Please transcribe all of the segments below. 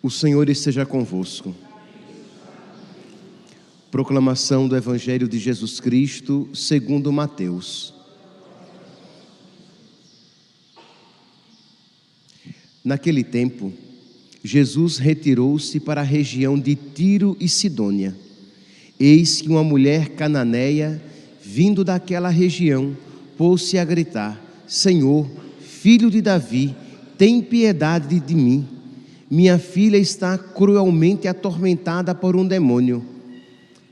O Senhor esteja convosco. Proclamação do Evangelho de Jesus Cristo segundo Mateus. Naquele tempo, Jesus retirou-se para a região de Tiro e Sidônia. Eis que uma mulher cananeia, vindo daquela região, pôs-se a gritar: Senhor, filho de Davi, tem piedade de mim. Minha filha está cruelmente atormentada por um demônio.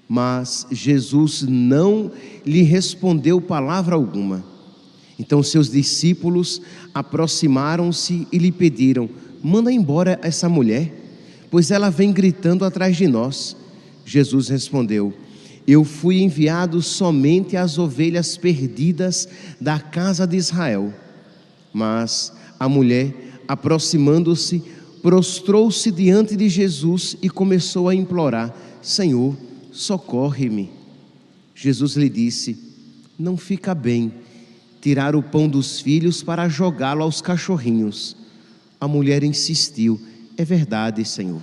Mas Jesus não lhe respondeu palavra alguma. Então seus discípulos aproximaram-se e lhe pediram: manda embora essa mulher, pois ela vem gritando atrás de nós. Jesus respondeu: eu fui enviado somente às ovelhas perdidas da casa de Israel. Mas a mulher, aproximando-se, prostrou-se diante de Jesus e começou a implorar: Senhor, socorre-me. Jesus lhe disse: não fica bem tirar o pão dos filhos para jogá-lo aos cachorrinhos. A mulher insistiu: é verdade, Senhor,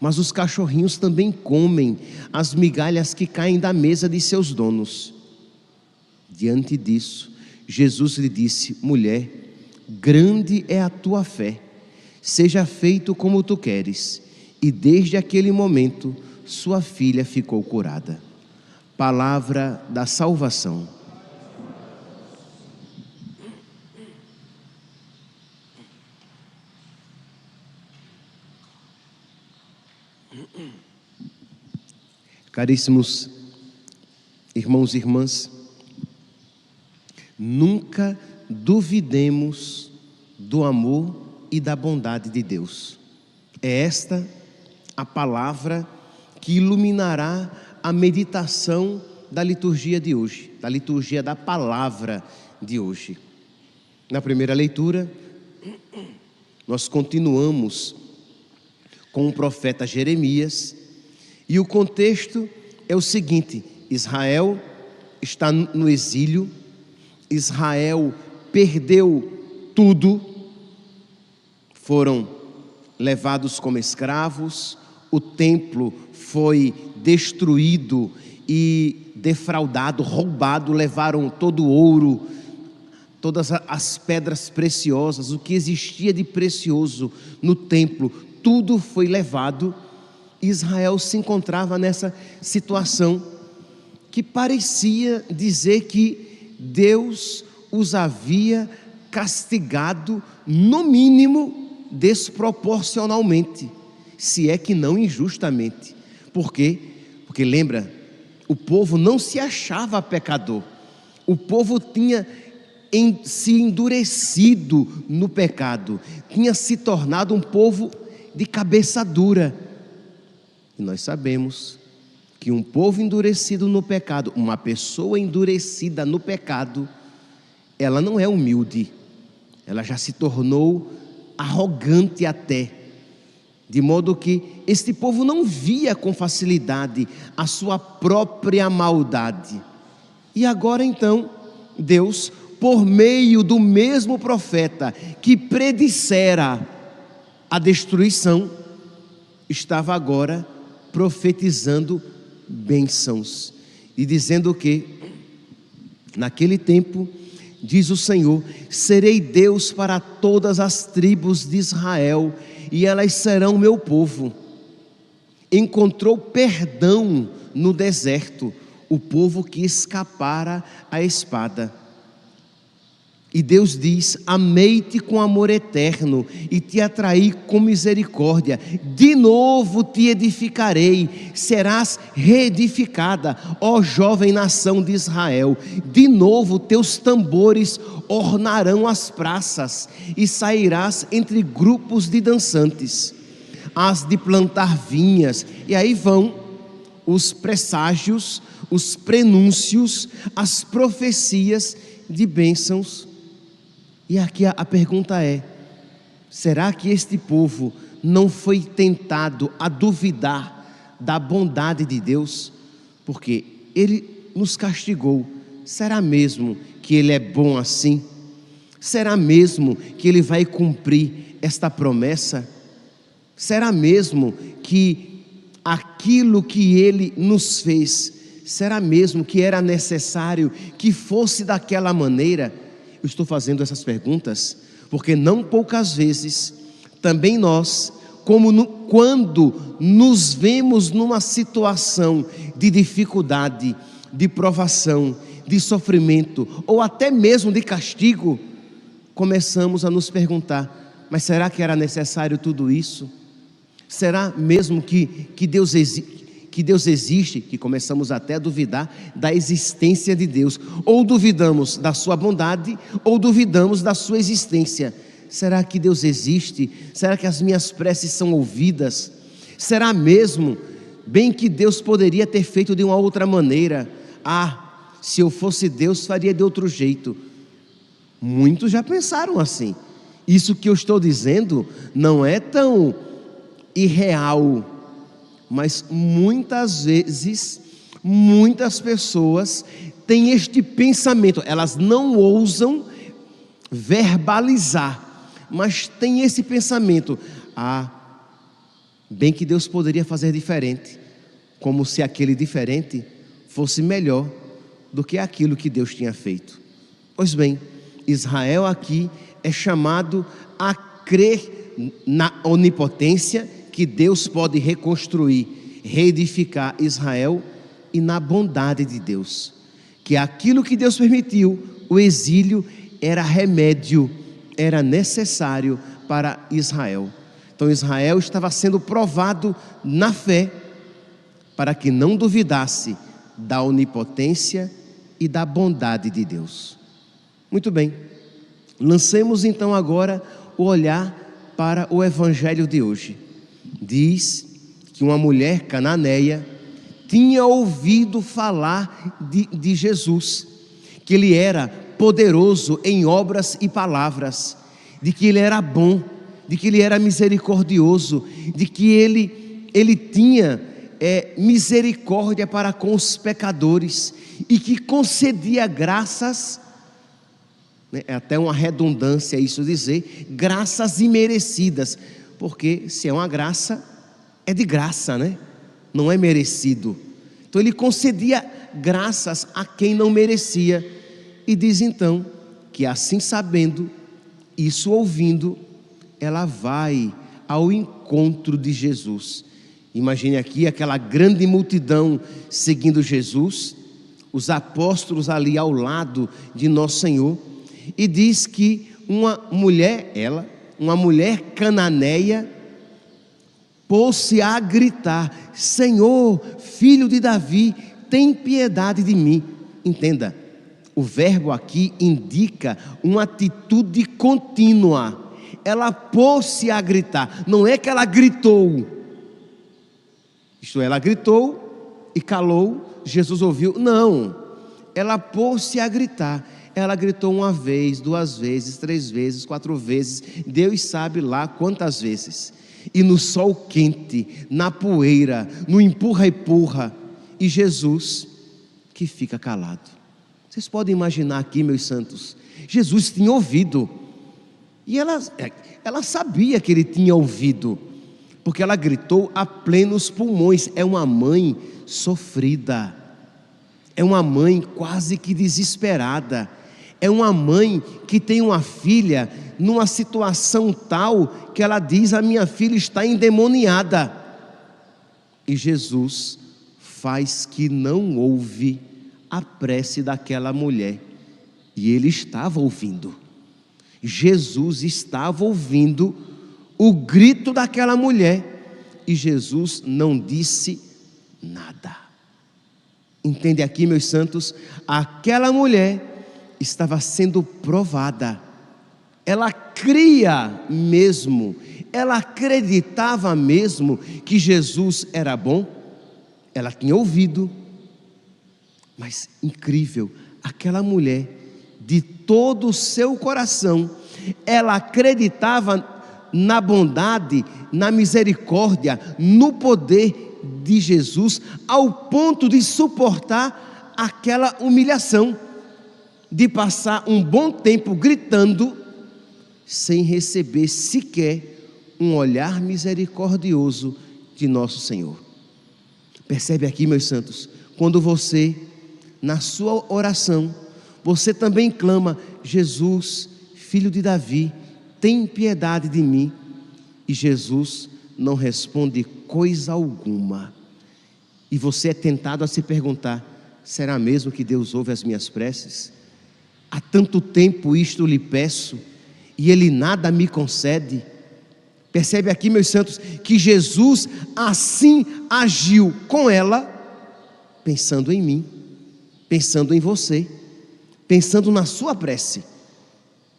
mas os cachorrinhos também comem as migalhas que caem da mesa de seus donos. Diante disso, Jesus lhe disse: mulher, grande é a tua fé, seja feito como tu queres. E desde aquele momento, sua filha ficou curada. Palavra da salvação. Caríssimos irmãos e irmãs, nunca duvidemos do amor e da bondade de Deus. É esta a palavra que iluminará a meditação da liturgia de hoje, da liturgia da palavra de hoje. Na primeira leitura, nós continuamos com o profeta Jeremias, e o contexto é o seguinte: Israel está no exílio, Israel perdeu tudo, foram levados como escravos, o templo foi destruído e defraudado, roubado, levaram todo o ouro, todas as pedras preciosas, o que existia de precioso no templo, tudo foi levado. Israel se encontrava nessa situação que parecia dizer que Deus os havia castigado, no mínimo, desproporcionalmente, se é que não injustamente. Por quê? Porque lembra, o povo não se achava pecador, o povo tinha se endurecido no pecado, tinha se tornado um povo de cabeça dura. E nós sabemos que um povo endurecido no pecado, uma pessoa endurecida no pecado, ela não é humilde, ela já se tornou arrogante até, de modo que este povo não via com facilidade a sua própria maldade. E agora então, Deus, por meio do mesmo profeta que predissera a destruição, estava agora profetizando bênçãos e dizendo que naquele tempo, diz o Senhor, serei Deus para todas as tribos de Israel e elas serão meu povo. Encontrou perdão no deserto o povo que escapara à espada. E Deus diz: amei-te com amor eterno e te atraí com misericórdia. De novo te edificarei, serás reedificada, ó jovem nação de Israel. De novo teus tambores ornarão as praças e sairás entre grupos de dançantes. Hás de plantar vinhas. E aí vão os presságios, os prenúncios, as profecias de bênçãos. E aqui a pergunta é: será que este povo não foi tentado a duvidar da bondade de Deus? Porque Ele nos castigou. Será mesmo que Ele é bom assim? Será mesmo que Ele vai cumprir esta promessa? Será mesmo que aquilo que Ele nos fez, será mesmo que era necessário que fosse daquela maneira? Eu estou fazendo essas perguntas porque não poucas vezes também nós, quando nos vemos numa situação de dificuldade, de provação, de sofrimento ou até mesmo de castigo, começamos a nos perguntar: mas será que era necessário tudo isso? Será mesmo que Deus existe? Que começamos até a duvidar da existência de Deus, ou duvidamos da sua bondade, ou duvidamos da sua existência. Será que Deus existe? Será que as minhas preces são ouvidas? Será mesmo bem que Deus poderia ter feito de uma outra maneira? Se eu fosse Deus, faria de outro jeito. Muitos já pensaram assim. Isso que eu estou dizendo não é tão irreal, mas muitas vezes, muitas pessoas têm este pensamento. Elas não ousam verbalizar, mas têm esse pensamento: bem que Deus poderia fazer diferente, como se aquele diferente fosse melhor do que aquilo que Deus tinha feito. Pois bem, Israel aqui é chamado a crer na onipotência, que Deus pode reconstruir, reedificar Israel, e na bondade de Deus, que aquilo que Deus permitiu, o exílio, era remédio, era necessário para Israel. Então Israel estava sendo provado na fé, para que não duvidasse da onipotência e da bondade de Deus. Muito bem, lancemos então agora o olhar para o evangelho de hoje. Diz que uma mulher cananeia tinha ouvido falar de Jesus, que Ele era poderoso em obras e palavras, de que Ele era bom, de que Ele era misericordioso, de que Ele tinha misericórdia para com os pecadores, e que concedia graças, é até uma redundância isso dizer, graças imerecidas, porque se é uma graça, é de graça, né? Não é merecido. Então Ele concedia graças a quem não merecia. E diz então que, assim sabendo, isso ouvindo, ela vai ao encontro de Jesus. Imagine aqui aquela grande multidão seguindo Jesus, os apóstolos ali ao lado de Nosso Senhor, e diz que uma mulher cananeia, pôs-se a gritar: Senhor, filho de Davi, tem piedade de mim. Entenda, o verbo aqui indica uma atitude contínua. Ela pôs-se a gritar, não é que ela gritou. Isto é, ela gritou e calou, Jesus ouviu. Não, ela pôs-se a gritar. Ela gritou uma vez, 2 vezes, 3 vezes, 4 vezes, Deus sabe lá quantas vezes. E no sol quente, na poeira, no empurra-empurra, e Jesus que fica calado. Vocês podem imaginar aqui, meus santos, Jesus tinha ouvido, e ela sabia que Ele tinha ouvido, porque ela gritou a plenos pulmões. É uma mãe sofrida, é uma mãe quase que desesperada, é uma mãe que tem uma filha numa situação tal que ela diz: a minha filha está endemoniada. E Jesus faz que não ouve a prece daquela mulher, e Ele estava ouvindo. Jesus estava ouvindo o grito daquela mulher, e Jesus não disse nada. Entende aqui, meus santos? Aquela mulher estava sendo provada. Ela cria mesmo, ela acreditava mesmo que Jesus era bom. Ela tinha ouvido, mas incrível, aquela mulher, de todo o seu coração, ela acreditava na bondade, na misericórdia, no poder de Jesus, ao ponto de suportar aquela humilhação, de passar um bom tempo gritando, sem receber sequer um olhar misericordioso de nosso Senhor. Percebe aqui, meus santos, quando você, na sua oração, você também clama: Jesus, filho de Davi, tem piedade de mim. E Jesus não responde coisa alguma. E você é tentado a se perguntar: será mesmo que Deus ouve as minhas preces? Há tanto tempo isto lhe peço, e Ele nada me concede. Percebe aqui, meus santos, que Jesus assim agiu com ela, pensando em mim, pensando em você, pensando na sua prece.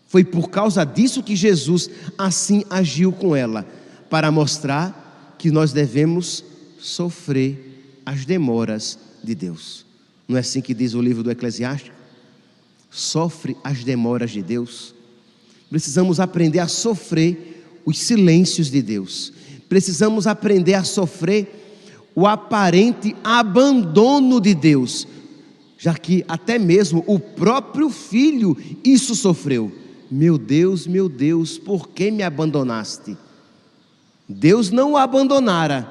Foi por causa disso que Jesus assim agiu com ela, para mostrar que nós devemos sofrer as demoras de Deus. Não é assim que diz o livro do Eclesiástico? Sofre as demoras de Deus. Precisamos aprender a sofrer os silêncios de Deus. Precisamos aprender a sofrer o aparente abandono de Deus, já que até mesmo o próprio Filho isso sofreu. Meu Deus, por que me abandonaste? Deus não o abandonara,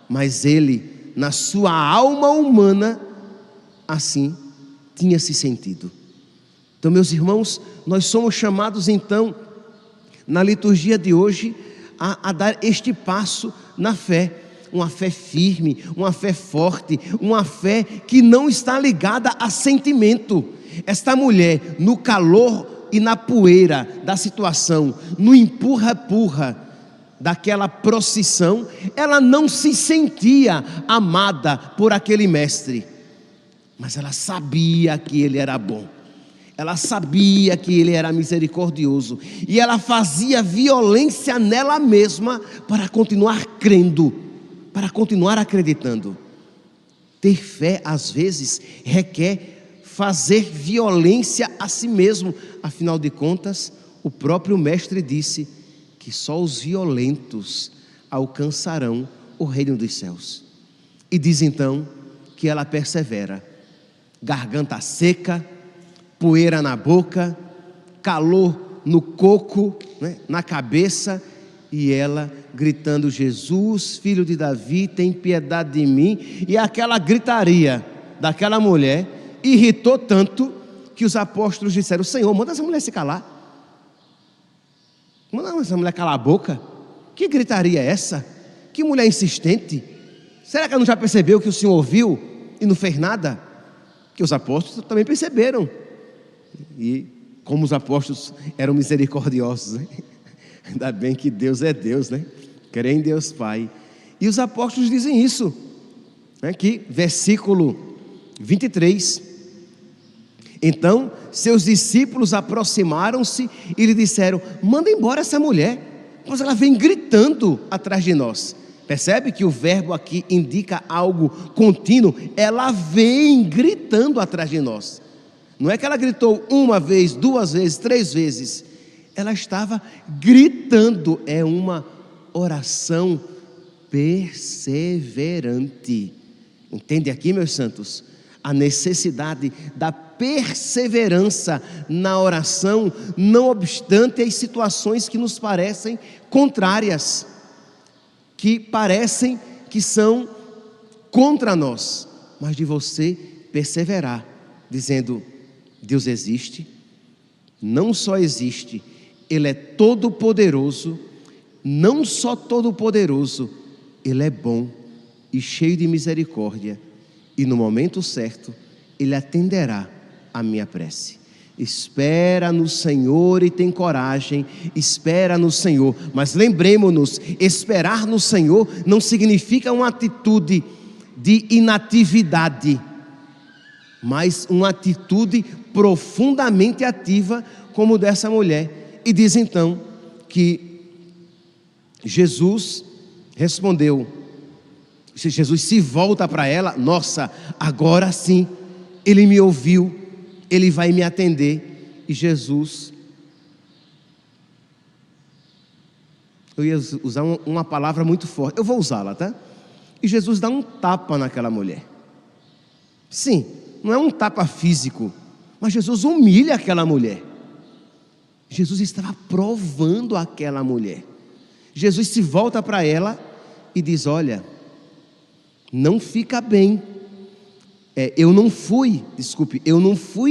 mas Ele, na sua alma humana, assim tinha se sentido. Então, meus irmãos, nós somos chamados então, na liturgia de hoje, a dar este passo na fé. Uma fé firme, uma fé forte, uma fé que não está ligada a sentimento. Esta mulher, no calor e na poeira da situação, no empurra-empurra daquela procissão, ela não se sentia amada por aquele mestre, mas ela sabia que ele era bom, ela sabia que ele era misericordioso, e ela fazia violência nela mesma para continuar crendo, para continuar acreditando. Ter fé às vezes requer fazer violência a si mesmo. Afinal de contas, o próprio mestre disse que só os violentos alcançarão o reino dos céus. E diz então que ela persevera, garganta seca, poeira na boca, calor no coco, na cabeça, e ela gritando: Jesus, filho de Davi, tem piedade de mim. E aquela gritaria daquela mulher irritou tanto que os apóstolos disseram: Senhor, manda essa mulher se calar, manda essa mulher calar a boca. Que gritaria é essa? Que mulher insistente. Será que ela não já percebeu que o Senhor ouviu e não fez nada? Que os apóstolos também perceberam, e como os apóstolos eram misericordiosos, ainda bem que Deus é Deus, crê em Deus Pai. E os apóstolos dizem isso, que versículo 23: então seus discípulos aproximaram-se e lhe disseram: manda embora essa mulher, pois ela vem gritando atrás de nós. Percebe que o verbo aqui indica algo contínuo. Ela vem gritando atrás de nós. Não é que ela gritou uma vez, duas vezes, três vezes. Ela estava gritando. É uma oração perseverante. Entende aqui, meus santos, a necessidade da perseverança na oração, não obstante as situações que nos parecem contrárias, que parecem que são contra nós, mas de você perseverar, dizendo: Deus existe, não só existe, Ele é todo poderoso, não só todo poderoso, Ele é bom e cheio de misericórdia, e no momento certo Ele atenderá a minha prece. Espera no Senhor e tem coragem, espera no Senhor. Mas lembremos-nos, esperar no Senhor não significa uma atitude de inatividade, mas uma atitude profundamente ativa, como dessa mulher. E diz então que Jesus respondeu, Jesus se volta para ela: nossa, agora sim, Ele me ouviu, Ele vai me atender. E Jesus, eu ia usar uma palavra muito forte, eu vou usá-la, tá? E Jesus dá um tapa naquela mulher. Sim, não é um tapa físico, mas Jesus humilha aquela mulher. Jesus estava provando aquela mulher. Jesus se volta para ela e diz: olha, não fica bem. Eu não fui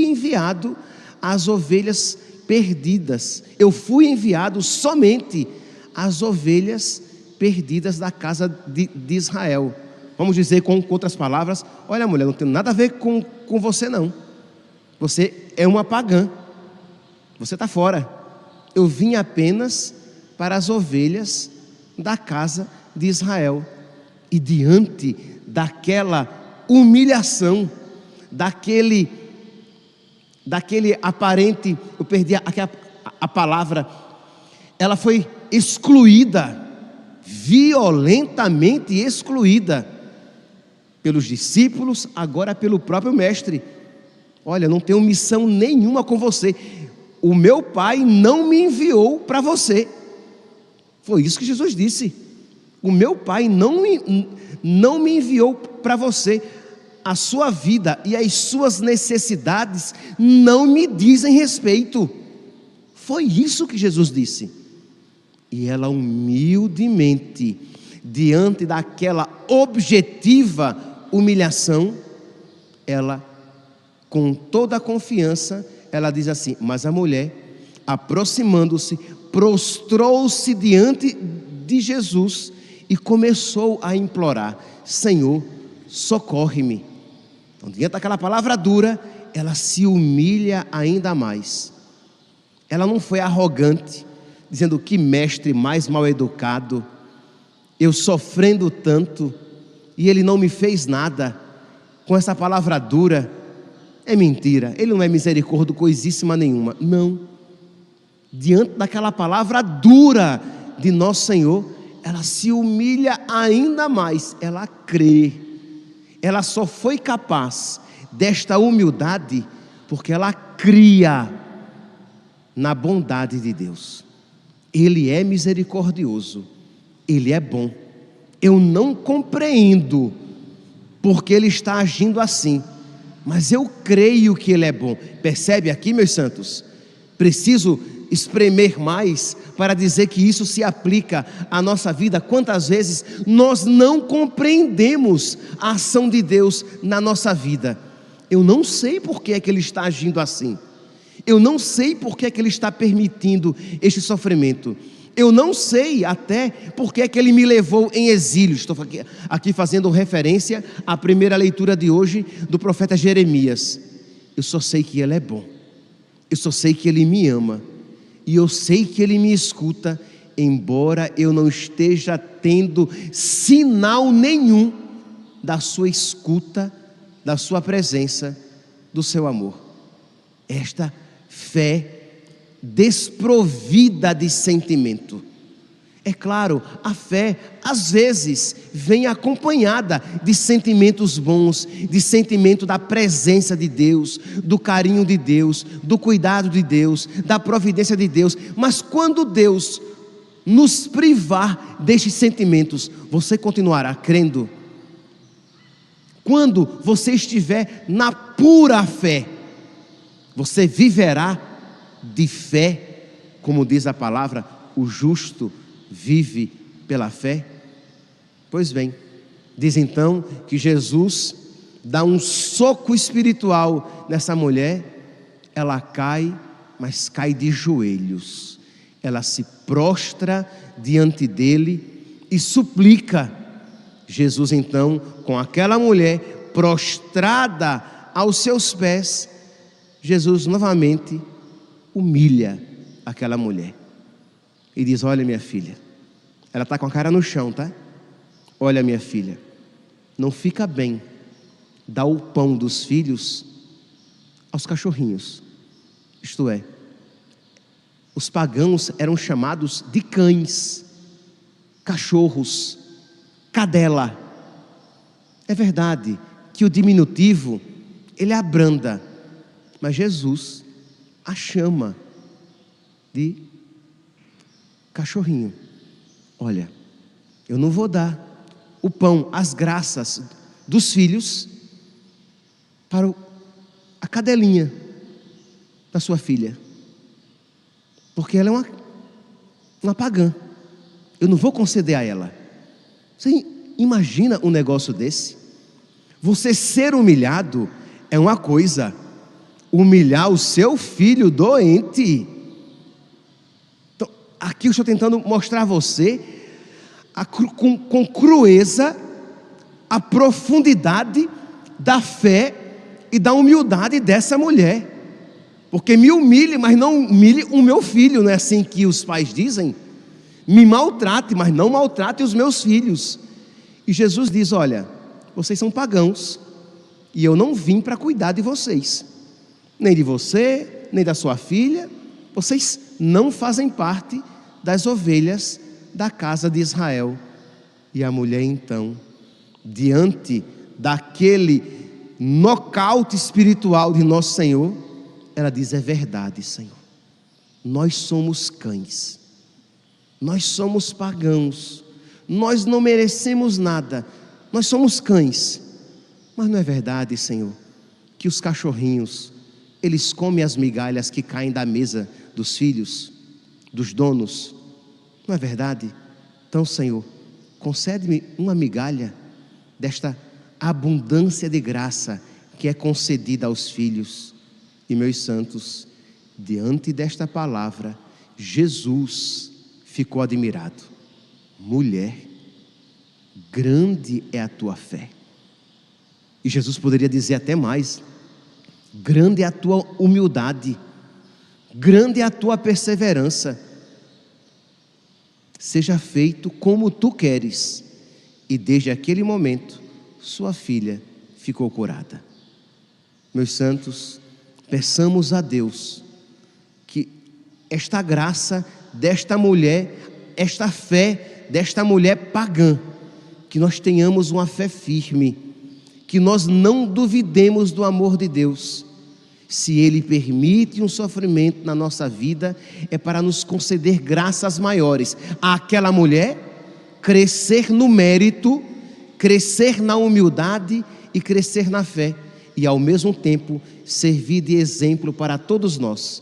enviado às ovelhas perdidas. Eu fui enviado somente às ovelhas perdidas da casa de Israel. Vamos dizer com outras palavras: olha, mulher, não tem nada a ver com você não. Você é uma pagã. Você está fora. Eu vim apenas para as ovelhas da casa de Israel. E diante daquela humilhação, daquele aparente, eu perdi a palavra, ela foi excluída, violentamente excluída, pelos discípulos, agora pelo próprio mestre. Olha, não tenho missão nenhuma com você, o meu pai não me enviou para você. Foi isso que Jesus disse: o meu pai não me enviou para você. A sua vida e as suas necessidades não me dizem respeito. Foi isso que Jesus disse. E ela humildemente, diante daquela objetiva humilhação, ela, com toda a confiança, ela diz assim: mas a mulher, aproximando-se, prostrou-se diante de Jesus e começou a implorar: Senhor, socorre-me. Então, diante daquela palavra dura, ela se humilha ainda mais. Ela não foi arrogante, dizendo: que mestre mais mal educado, eu sofrendo tanto e ele não me fez nada. Com essa palavra dura, é mentira, ele não é misericórdia coisíssima nenhuma. Não, diante daquela palavra dura de nosso Senhor, ela se humilha ainda mais. Ela crê. Ela só foi capaz desta humildade porque ela cria na bondade de Deus. Ele é misericordioso, Ele é bom. Eu não compreendo porque Ele está agindo assim, mas eu creio que Ele é bom. Percebe aqui, meus santos? Preciso espremer mais para dizer que isso se aplica à nossa vida. Quantas vezes nós não compreendemos a ação de Deus na nossa vida? Eu não sei por que é que Ele está agindo assim. Eu não sei por que é que Ele está permitindo este sofrimento. Eu não sei até por que é que Ele me levou em exílio. Estou aqui fazendo referência à primeira leitura de hoje do profeta Jeremias. Eu só sei que Ele é bom. Eu só sei que Ele me ama. E eu sei que Ele me escuta, embora eu não esteja tendo sinal nenhum da sua escuta, da sua presença, do seu amor. Esta fé desprovida de sentimento. É claro, a fé às vezes vem acompanhada de sentimentos bons, de sentimento da presença de Deus, do carinho de Deus, do cuidado de Deus, da providência de Deus. Mas quando Deus nos privar destes sentimentos, você continuará crendo? Quando você estiver na pura fé, você viverá de fé, como diz a palavra, o justo vive pela fé? Pois bem, diz então que Jesus dá um soco espiritual nessa mulher. Ela cai, mas cai de joelhos. Ela se prostra diante dele e suplica. Jesus então, com aquela mulher prostrada aos seus pés, Jesus novamente humilha aquela mulher e diz: olha, minha filha, ela está com a cara no chão, tá? Olha, minha filha, não fica bem dar o pão dos filhos aos cachorrinhos. Isto é, os pagãos eram chamados de cães, cachorros, cadela. É verdade que o diminutivo, ele abranda, mas Jesus a chama de cachorrinho. Olha, eu não vou dar o pão, as graças dos filhos para a cadelinha da sua filha, porque ela é uma pagã, eu não vou conceder a ela. Você imagina um negócio desse? Você ser humilhado é uma coisa, humilhar o seu filho doente. Então, aqui eu estou tentando mostrar a você com crueza a profundidade da fé e da humildade dessa mulher. Porque me humilhe, mas não humilhe o meu filho, não é assim que os pais dizem? Me maltrate, mas não maltrate os meus filhos. E Jesus diz: olha, vocês são pagãos, e eu não vim para cuidar de vocês, nem de você, nem da sua filha. Vocês não fazem parte das ovelhas da casa de Israel. E a mulher então, diante daquele nocaute espiritual de nosso Senhor, ela diz: é verdade, Senhor, nós somos cães, nós somos pagãos, nós não merecemos nada, nós somos cães. Mas não é verdade, Senhor, que os cachorrinhos, eles comem as migalhas que caem da mesa dos filhos, dos donos? Não é verdade? Então, Senhor, concede-me uma migalha desta abundância de graça que é concedida aos filhos. E, meus santos, diante desta palavra, Jesus ficou admirado. Mulher, grande é a tua fé. E Jesus poderia dizer até mais: grande é a tua humildade, grande é a tua perseverança. Seja feito como tu queres. E desde aquele momento, sua filha ficou curada. Meus santos, peçamos a Deus que esta graça desta mulher, esta fé desta mulher pagã, que nós tenhamos uma fé firme, que nós não duvidemos do amor de Deus. Se Ele permite um sofrimento na nossa vida, é para nos conceder graças maiores. Aquela mulher crescer no mérito, crescer na humildade e crescer na fé, e ao mesmo tempo servir de exemplo para todos nós.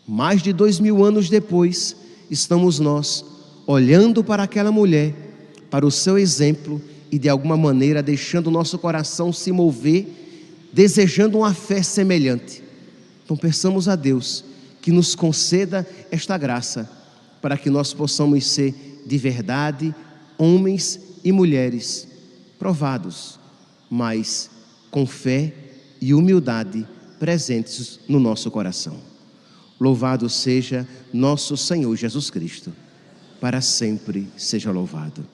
Mais de 2000 anos depois, estamos nós olhando para aquela mulher, para o seu exemplo, e de alguma maneira deixando o nosso coração se mover, desejando uma fé semelhante. Então peçamos a Deus que nos conceda esta graça, para que nós possamos ser de verdade homens e mulheres provados, mas com fé e humildade presentes no nosso coração. Louvado seja nosso Senhor Jesus Cristo, para sempre seja louvado.